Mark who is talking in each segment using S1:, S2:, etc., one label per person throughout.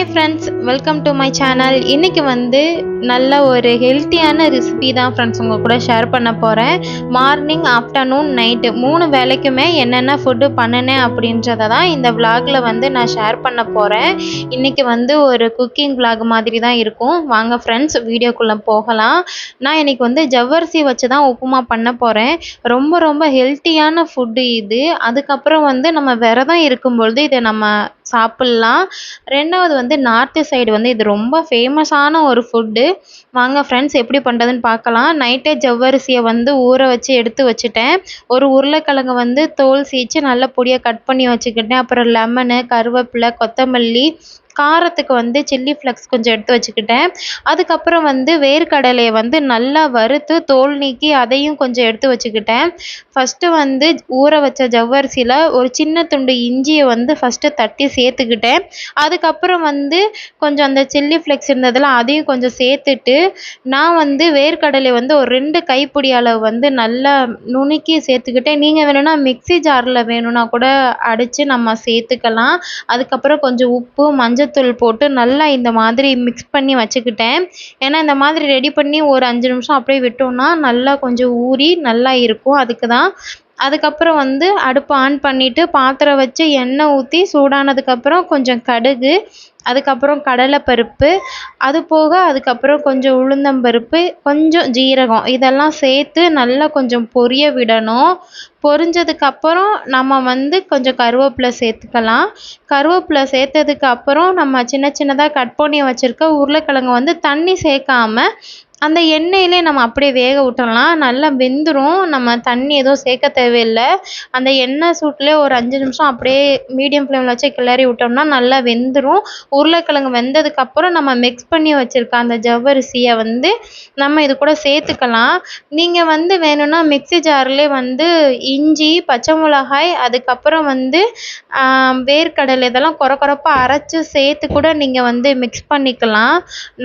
S1: Hi friends, welcome to my channel. இன்றைக்கி வந்து நல்ல ஒரு ஹெல்த்தியான ரெசிபி தான் ஃப்ரெண்ட்ஸ் உங்கள் கூட ஷேர் பண்ண போகிறேன். மார்னிங், ஆஃப்டர்நூன், நைட்டு 3 வேளைக்குமே என்னென்ன ஃபுட்டு பண்ணினேன் அப்படின்றத தான் இந்த விலாகில் வந்து நான் ஷேர் பண்ண போகிறேன். இன்றைக்கி வந்து ஒரு குக்கிங் விலாக் மாதிரி தான் இருக்கும். வாங்க ஃப்ரெண்ட்ஸ், வீடியோக்குள்ளே போகலாம். நான் இன்றைக்கி வந்து ஜவ்வரிசி வச்சு தான் உப்புமா பண்ண போகிறேன். ரொம்ப ரொம்ப ஹெல்த்தியான ஃபுட்டு இது. அதுக்கப்புறம் வந்து நம்ம விரதம் இருக்கும்பொழுது இதை நம்ம சாப்பிட்லாம். 2வது வந்து நார்த்து சைடு வந்து இது ரொம்ப ஃபேமஸான ஒரு ஃபுட்டு. வாங்க ஃப்ரெண்ட்ஸ், எப்படி பண்ணுறதுன்னு பார்க்கலாம். நைட்டே ஜவ்வரிசியை வந்து ஊற வச்சு எடுத்து வச்சுட்டேன். ஒரு உருளைக்கிழங்கு வந்து தோல் சீச்சு நல்ல பொடியாக கட் பண்ணி வச்சுக்கிட்டேன். அப்புறம் லெமனு, கருவேப்பிலை, கொத்தமல்லி, காரத்துக்கு வந்து சில்லி ஃப்ளக்ஸ் கொஞ்சம் எடுத்து வச்சுக்கிட்டேன். அதுக்கப்புறம் வந்து வேர்க்கடலையை வந்து நல்லா வறுத்து தோல் நீக்கி அதையும் கொஞ்சம் எடுத்து வச்சுக்கிட்டேன். ஃபஸ்ட்டு வந்து ஊற வச்ச ஜவ்வரிசியில் ஒரு சின்ன துண்டு இஞ்சியை வந்து ஃபஸ்ட்டு தட்டி சேர்த்துக்கிட்டேன். அதுக்கப்புறம் வந்து கொஞ்சம் அந்த சில்லி ஃப்ளெக்ஸ் இருந்ததில் அதையும் கொஞ்சம் சேர்த்துட்டு, நான் வந்து வேர்க்கடலை வந்து ஒரு 2 கைப்பிடி அளவு வந்து நல்லா நுணுக்கி சேர்த்துக்கிட்டேன். நீங்கள் வேணும்னா மிக்ஸி ஜாரில் வேணும்னா கூட அடித்து நம்ம சேர்த்துக்கலாம். அதுக்கப்புறம் கொஞ்சம் உப்பு, மஞ்சத்தூள் போட்டு நல்லா இந்த மாதிரி மிக்ஸ் பண்ணி வச்சுக்கிட்டேன். ஏன்னா இந்த மாதிரி ரெடி பண்ணி ஒரு 5 நிமிஷம் அப்படியே விட்டோம்னா நல்லா கொஞ்சம் ஊறி நல்லா இருக்கும். அதுக்கு தான். அதுக்கப்புறம் வந்து அடுப்பை ஆன் பண்ணிவிட்டு பாத்திரம் வச்சு எண்ணெய் ஊற்றி சூடானதுக்கப்புறம் கொஞ்சம் கடுகு, அதுக்கப்புறம் கடலைப்பருப்பு, அது போக அதுக்கப்புறம் கொஞ்சம் உளுந்தம்பருப்பு, கொஞ்சம் ஜீரகம் இதெல்லாம் சேர்த்து நல்லா கொஞ்சம் பொரிய விடணும். பொரிஞ்சதுக்கப்புறம் நம்ம வந்து கொஞ்சம் கருவேப்பிலை சேர்த்துக்கலாம். கருவேப்பிலை சேர்த்ததுக்கு அப்புறம் நம்ம சின்ன சின்னதாக கட் பண்ணி வச்சுருக்க உருளைக்கிழங்கு வந்து தண்ணி சேர்க்காம அந்த எண்ணெயிலே நம்ம அப்படியே வேக விட்டுறலாம். நல்லா வெந்துடும். நம்ம தண்ணி எதுவும் சேர்க்க தேவையில்லை. அந்த எண்ணெய் சூட்டிலே ஒரு 5 நிமிஷம் அப்படியே மீடியம் ஃப்ளேமில் வச்சு கிளறி விட்டோம்னா நல்லா வெந்துடும். உருளைக்கிழங்கு வெந்ததுக்கப்புறம் நம்ம மிக்ஸ் பண்ணி வச்சுருக்க அந்த ஜவ்வரிசியை வந்து நம்ம இது கூட சேர்த்துக்கலாம். நீங்கள் வந்து வேணும்னா மிக்ஸி ஜார்லேயே வந்து இஞ்சி, பச்சை மிளகாய், அதுக்கப்புறம் வந்து வேர்க்கடலை இதெல்லாம் கொரப்பாக அரைச்சி சேர்த்து கூட நீங்கள் வந்து மிக்ஸ் பண்ணிக்கலாம்.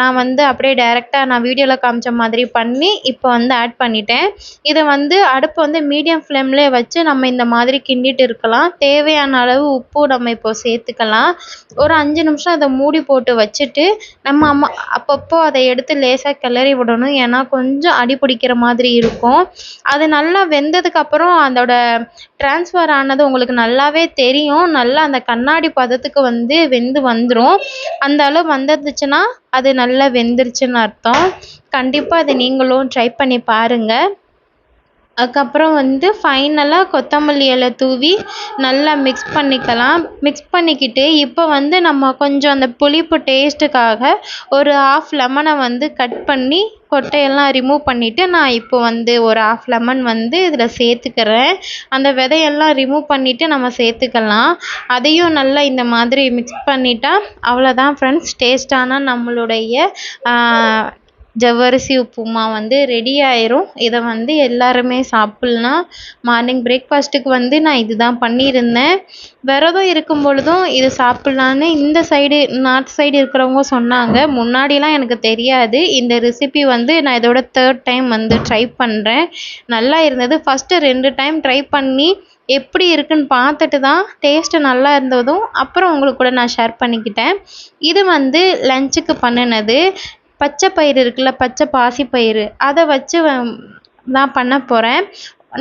S1: நான் வந்து அப்படியே டைரெக்டாக நான் வீடியோவில் காமிச்ச மாதிரி பண்ணி இப்போ வந்து ஆட் பண்ணிட்டேன். இதை வந்து அடுப்பை வந்து மீடியம் ஃப்ளேம்லேயே வச்சு நம்ம இந்த மாதிரி கிண்டிட்டு இருக்கலாம். தேவையான அளவு உப்பு நம்ம இப்போ சேர்த்துக்கலாம். ஒரு 5 நிமிஷம் அதை மூடி போட்டு வச்சுட்டு நம்ம அப்பப்போ அதை எடுத்து லேசாக கிளறி விடணும். ஏன்னா கொஞ்சம் அடி பிடிக்கிற மாதிரி இருக்கும். அது நல்லா வெந்ததுக்கப்புறம் அதோட ட்ரான்ஸ்ஃபர் ஆனது உங்களுக்கு நல்லாவே தெரியும். நல்லா அந்த கண்ணாடி பதத்துக்கு வந்து வெந்து வந்துடும். அந்த அளவு வந்துருந்துச்சுன்னா அது நல்லா வெந்துருச்சுன்னு அர்த்தம். கண்டிப்பாக அதை நீங்களும் ட்ரை பண்ணி பாருங்கள். அதுக்கப்புறம் வந்து ஃபைனலாக கொத்தமல்லி இலை தூவி நல்லா மிக்ஸ் பண்ணிக்கலாம். மிக்ஸ் பண்ணிக்கிட்டு இப்போ வந்து நம்ம கொஞ்சம் அந்த புளிப்பு டேஸ்ட்டுக்காக ஒரு 1/2 லெமனை வந்து கட் பண்ணி கொட்டையெல்லாம் ரிமூவ் பண்ணிவிட்டு நான் இப்போ வந்து ஒரு 1/2 லெமன் வந்து இதில் சேர்த்துக்கிறேன். அந்த விதையெல்லாம் ரிமூவ் பண்ணிவிட்டு நம்ம சேர்த்துக்கலாம். அதையும் நல்லா இந்த மாதிரி மிக்ஸ் பண்ணிட்டா அவ்வளோதான் ஃப்ரெண்ட்ஸ், டேஸ்டான நம்மளுடைய ஜவ்வரிசி உப்புமா வந்து ரெடி ஆயிரும். இதை வந்து எல்லாருமே சாப்பிட்லாம். மார்னிங் பிரேக்ஃபாஸ்ட்டுக்கு வந்து நான் இது தான் பண்ணியிருந்தேன். விரதம் இருக்கும் பொழுதும் இது சாப்பிட்லான்னு இந்த சைடு நார்த் சைடு இருக்கிறவங்க சொன்னாங்க. முன்னாடிலாம் எனக்கு தெரியாது. இந்த ரெசிபி வந்து நான் இதோட 3rd டைம் வந்து ட்ரை பண்ணுறேன். நல்லா இருந்தது. ஃபஸ்ட்டு 2 டைம் ட்ரை பண்ணி எப்படி இருக்குன்னு பார்த்துட்டு தான் டேஸ்ட்டு நல்லா இருந்ததும் அப்புறம் உங்களுக்கு கூட நான் ஷேர் பண்ணிக்கிட்டேன். இது வந்து லஞ்சுக்கு பண்ணினது. பச்சை பயிறு இருக்குல்ல, பச்சை பாசிப்பயிறு, அதை வச்சு நான் பண்ண போகிறேன்.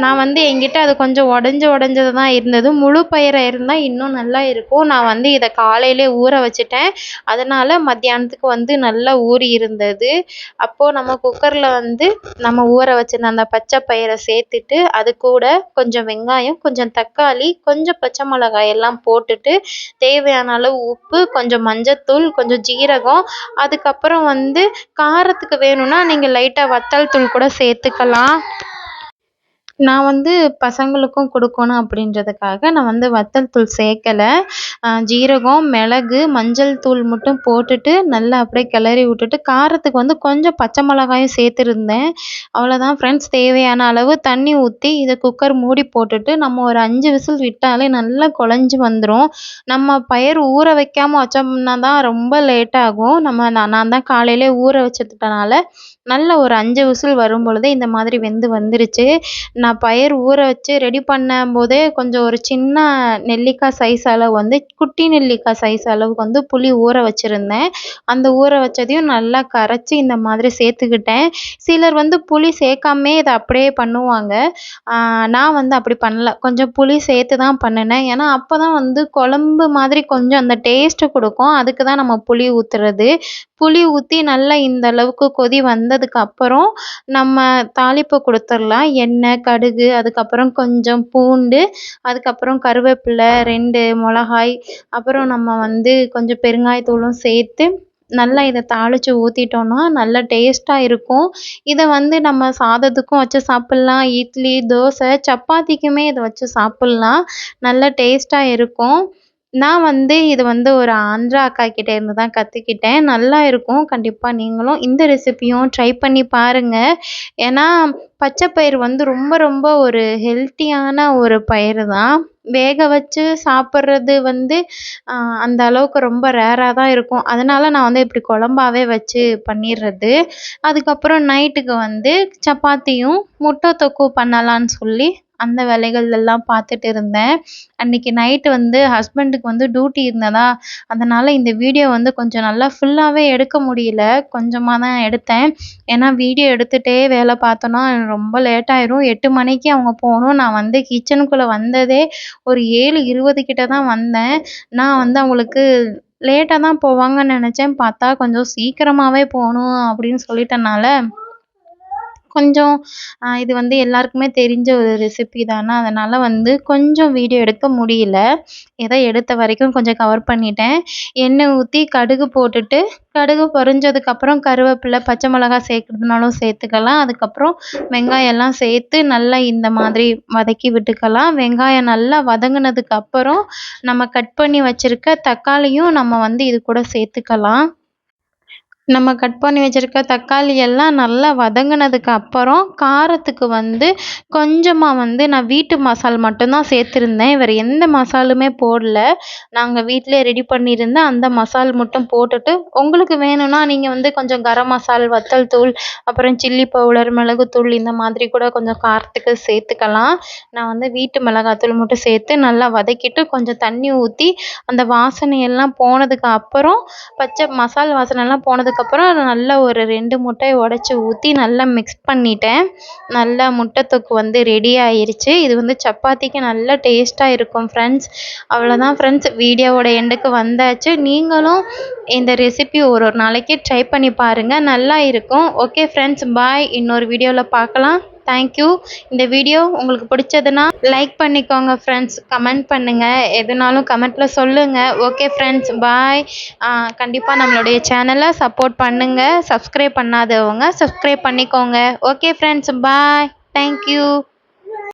S1: நான் வந்து என்கிட்ட அது கொஞ்சம் உடஞ்சது தான் இருந்தது. முழு பயிராக இருந்தால் இன்னும் நல்லா இருக்கும். நான் வந்து இதை காலையிலே ஊற வச்சுட்டேன். அதனால் மத்தியானத்துக்கு வந்து நல்லா ஊறி இருந்தது. அப்போது நம்ம குக்கரில் வந்து நம்ம ஊற வச்சிருந்த அந்த பச்சை பயிரை சேர்த்துட்டு அது கூட கொஞ்சம் வெங்காயம், கொஞ்சம் தக்காளி, கொஞ்சம் பச்சை மிளகாய் எல்லாம் போட்டுட்டு தேவையான அளவு உப்பு, கொஞ்சம் மஞ்சத்தூள், கொஞ்சம் ஜீரகம், அதுக்கப்புறம் வந்து காரத்துக்கு வேணும்னா நீங்கள் லைட்டாக வத்தல் தூள் கூட சேர்த்துக்கலாம். நான் வந்து பசங்களுக்கும் கொடுக்கணும் அப்படின்றதுக்காக நான் வந்து வத்தல் தூள் சேர்க்கலை. ஜீரகம், மிளகு, மஞ்சள் தூள் மட்டும் போட்டுட்டு நல்லா அப்படியே கிளறி விட்டுட்டு காரத்துக்கு வந்து கொஞ்சம் பச்சை மிளகாயும் சேர்த்துருந்தேன். அவ்வளோதான் ஃப்ரெண்ட்ஸ். தேவையான அளவு தண்ணி ஊற்றி இதை குக்கர் மூடி போட்டுட்டு நம்ம ஒரு 5 விசில் விட்டாலே நல்லா குழஞ்சி வந்துடும். நம்ம பயிர் ஊற வைக்காமல் வச்சோம்னா தான் ரொம்ப லேட் ஆகும். நான் தான் காலையிலே ஊற வச்சதுனால நல்ல ஒரு 5 விசில் வரும் பொழுதே இந்த மாதிரி வெந்து வந்துருச்சு. நான் பயிர் ஊற வச்சு ரெடி பண்ணும்போதே கொஞ்சம் ஒரு சின்ன நெல்லிக்காய் சைஸ் அளவு வந்து குட்டி நெல்லிக்காய் சைஸ் அளவுக்கு வந்து புளி ஊற வச்சுருந்தேன். அந்த ஊற வச்சதையும் நல்லா கரைச்சி இந்த மாதிரி சேர்த்துக்கிட்டேன். சிலர் வந்து புளி சேர்க்காமயே இதை அப்படியே பண்ணுவாங்க. நான் வந்து அப்படி பண்ணல. கொஞ்சம் புளி சேர்த்து தான் பண்ணுனேன். ஏன்னா அப்போ தான் வந்து குழம்பு மாதிரி கொஞ்சம் அந்த டேஸ்ட்டு கொடுக்கும். அதுக்கு தான் நம்ம புளி ஊற்றுறது. புளி ஊற்றி நல்லா இந்த அளவுக்கு கொதி வந்ததுக்கு அப்புறம் நம்ம தாளிப்பு கொடுத்துடலாம். எண்ணெய், கடுகு, அதுக்கப்புறம் கொஞ்சம் பூண்டு, அதுக்கப்புறம் கருவேப்பிலை, 2 மிளகாய், அப்புறம் நம்ம வந்து கொஞ்சம் பெருங்காயத்தூளும் சேர்த்து நல்லா இதை தாளித்து ஊற்றிட்டோன்னா நல்லா டேஸ்ட்டாக இருக்கும். இதை வந்து நம்ம சாதத்துக்கும் வச்சு சாப்பிட்லாம், இட்லி, தோசை, சப்பாத்திக்குமே இதை வச்சு சாப்பிட்லாம். நல்ல டேஸ்ட்டாக இருக்கும். நான் வந்து இது வந்து ஒரு ஆந்திரா அக்காக்கிட்ட இருந்து தான் கற்றுக்கிட்டேன். நல்லா இருக்கும். கண்டிப்பாக நீங்களும் இந்த ரெசிபியும் ட்ரை பண்ணி பாருங்க. ஏன்னா பச்சை பயிறு வந்து ரொம்ப ரொம்ப ஒரு ஹெல்த்தியான ஒரு பயிறு தான். வேக வச்சு சாப்பிட்றது வந்து அந்த அளவுக்கு ரொம்ப ரேராக தான் இருக்கும். அதனால நான் வந்து இப்படி குழம்பாவே வச்சு பண்ணிடுறது. அதுக்கப்புறம் நைட்டுக்கு வந்து சப்பாத்தியும் முட்டை தொக்கு பண்ணலான்னு சொல்லி அந்த வேலைகள் எல்லாம் பார்த்துட்டு இருந்தேன். அன்னைக்கு நைட்டு வந்து ஹஸ்பண்டுக்கு வந்து டியூட்டி இருந்ததா, அதனால் இந்த வீடியோ வந்து கொஞ்சம் நல்லா ஃபுல்லாகவே எடுக்க முடியல. கொஞ்சமாக தான் எடுத்தேன். ஏன்னா வீடியோ எடுத்துகிட்டே வேலை பார்த்தோன்னா ரொம்ப லேட் ஆயிரும். 8 மணிக்கு அவங்க போகணும். நான் வந்து கிச்சனுக்குள்ளே வந்ததே ஒரு 7:20 கிட்ட தான் வந்தேன். நான் வந்து அவங்களுக்கு லேட்டாக தான் போவாங்கன்னு நினச்சேன். பார்த்தா கொஞ்சம் சீக்கிரமாகவே போகணும் அப்படின்னு சொல்லிட்டனால கொஞ்சம் இது வந்து எல்லாருக்குமே தெரிஞ்ச ஒரு ரெசிபி தானே, அதனால் வந்து கொஞ்சம் வீடியோ எடுக்க முடியல. ஏதோ எடுத்த வரைக்கும் கொஞ்சம் கவர் பண்ணிட்டேன். எண்ணெய் ஊற்றி கடுகு போட்டுட்டு, கடுகு பொரிஞ்சதுக்கப்புறம் கருவேப்பிலை, பச்சை மிளகாய் சேர்க்குறதுனாலும் சேர்த்துக்கலாம். அதுக்கப்புறம் வெங்காயம் எல்லாம் சேர்த்து நல்லா இந்த மாதிரி வதக்கி விட்டுக்கலாம். வெங்காயம் நல்லா வதங்கினதுக்கு அப்புறம் நம்ம கட் பண்ணி வச்சுருக்க தக்காளியும் நம்ம வந்து இது கூட சேர்த்துக்கலாம். நம்ம கட் பண்ணி வச்சுருக்க தக்காளி எல்லாம் நல்லா வதங்கினதுக்கு அப்புறம் காரத்துக்கு வந்து கொஞ்சமாக வந்து நான் வீட்டு மசால் மட்டும்தான் சேர்த்துருந்தேன். வேறு எந்த மசாலுமே போடல. நாங்கள் வீட்டிலே ரெடி பண்ணியிருந்த அந்த மசால் மட்டும் போட்டுட்டு, உங்களுக்கு வேணும்னா நீங்கள் வந்து கொஞ்சம் கரம் மசால், வத்தல் தூள், அப்புறம் சில்லி பவுடர், மிளகுத்தூள் இந்த மாதிரி கூட கொஞ்சம் காரத்துக்கு சேர்த்துக்கலாம். நான் வந்து வீட்டு மிளகாத்தூள் மட்டும் சேர்த்து நல்லா வதக்கிட்டு கொஞ்சம் தண்ணி ஊற்றி அந்த வாசனையெல்லாம் போனதுக்கு அப்புறம் மசால் வாசனைலாம் போனதுக்கப்புறம் நல்லா ஒரு 2 முட்டையை உடச்சி ஊற்றி நல்லா மிக்ஸ் பண்ணிட்டேன். நல்லா முட்டை தொக்கு வந்து ரெடி ஆயிருச்சு. இது வந்து சப்பாத்திக்கு நல்ல டேஸ்ட்டாக இருக்கும் ஃப்ரெண்ட்ஸ். அவ்வளோதான் ஃப்ரெண்ட்ஸ், வீடியோவோட எண்டுக்கு வந்தாச்சு. நீங்களும் இந்த ரெசிபி ஒரு ஒரு நாளைக்கு ட்ரை பண்ணி பாருங்கள், நல்லா இருக்கும். ஓகே ஃப்ரெண்ட்ஸ், பாய். இன்னொரு வீடியோவில் பார்க்கலாம். தேங்க்யூ. இந்த வீடியோ உங்களுக்கு பிடிச்சதுன்னா லைக் பண்ணிக்கோங்க ஃப்ரெண்ட்ஸ். கமெண்ட் பண்ணுங்கள், எதுனாலும் கமெண்ட்டில் சொல்லுங்கள். ஓகே ஃப்ரெண்ட்ஸ், பாய். கண்டிப்பாக நம்மளுடைய சேனலை சப்போர்ட் பண்ணுங்கள். சப்ஸ்கிரைப் பண்ணாதவங்க சப்ஸ்கிரைப் பண்ணிக்கோங்க. ஓகே ஃப்ரெண்ட்ஸ், பாய். தேங்க்யூ.